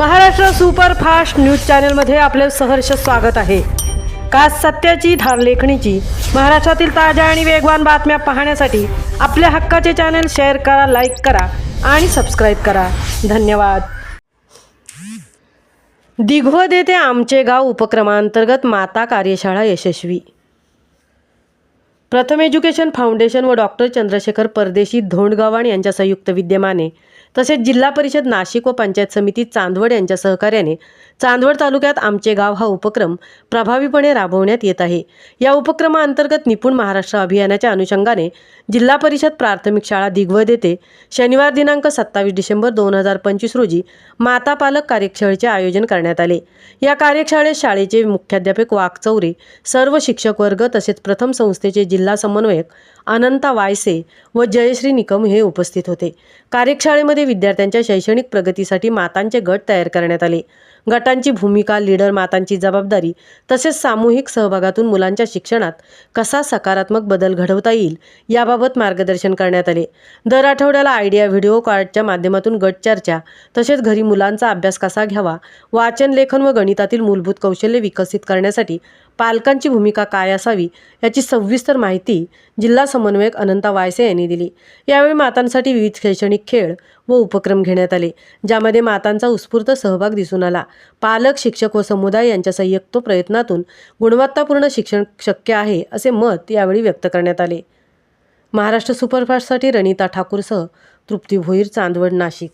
Maharashtra superfast news चॅनलमध्ये आपले सहर्ष स्वागत आहे। खास सत्याची धार लेखणीची महाराष्ट्रातील ताज्या आणि वेगवान बातम्या पाहण्यासाठी आपल्या हक्काचे चॅनल शेअर करा, लाईक करा आणि सबस्क्राइब करा। धन्यवाद। दिघवत येथे आमचे गाव उपक्रमांतर्गत माता कार्यशाळा यशस्वी। प्रथम एज्युकेशन फाउंडेशन व डॉक्टर चंद्रशेखर परदेशी धोंडगावाण यांच्या संयुक्त विद्यमाने तसेच जिल्हा परिषद नाशिक व पंचायत समिती चांदवड यांच्या सहकार्याने चांदवड तालुक्यात आमचे गाव हा उपक्रम प्रभावीपणे राबवण्यात येत आहे। या उपक्रमांतर्गत निपुण महाराष्ट्र अभियानाच्या अनुषंगाने जिल्हा परिषद प्राथमिक शाळा दिघवत येथे शनिवार दिनांक 27 डिसेंबर 2025 रोजी माता पालक कार्यशाळेचे आयोजन करण्यात आले। या कार्यशाळेत शाळेचे मुख्याध्यापक वाघचौरे, सर्व शिक्षक वर्ग तसेच प्रथम संस्थेचे जिल्हा समन्वयक अनंता वायसे व जयश्री निकम हे उपस्थित होते। कार्यशाळेमध्ये विद्यार्थ्यांच्या शैक्षणिक प्रगतीसाठी मातांचे गट तयार करण्यात आले। गटांची भूमिका, लीडर मातांची जबाबदारी तसेच सामूहिक सहभागातून मुलांच्या शिक्षणात कसा सकारात्मक बदल घडवता येईल याबाबत मार्गदर्शन करण्यात आले। दर आठवड्याला आयडिया व्हिडिओ कार्डच्या माध्यमातून गट चर्चा तसेच घरी मुलांचा अभ्यास कसा घ्यावा, वाचन, लेखन व गणितातील मूलभूत कौशल्य विकसित करण्यासाठी पालकांची भूमिका काय असावी याची सविस्तर माहिती जिल्हा समन्वयक अनंता वायसे यांनी दिली। यावेळी मातांसाठी विविध शैक्षणिक खेळ व उपक्रम घेण्यात आले, ज्यामध्ये मातांचा उत्स्फूर्त सहभाग दिसून आला। पालक, शिक्षक व समुदाय यांच्या संयुक्त प्रयत्नातून गुणवत्तापूर्ण शिक्षण शक्य आहे असे मत यावेळी व्यक्त करण्यात आले। महाराष्ट्र सुपरफास्टसाठी रणिता ठाकूरसह तृप्ती भोईर, चांदवड, नाशिक।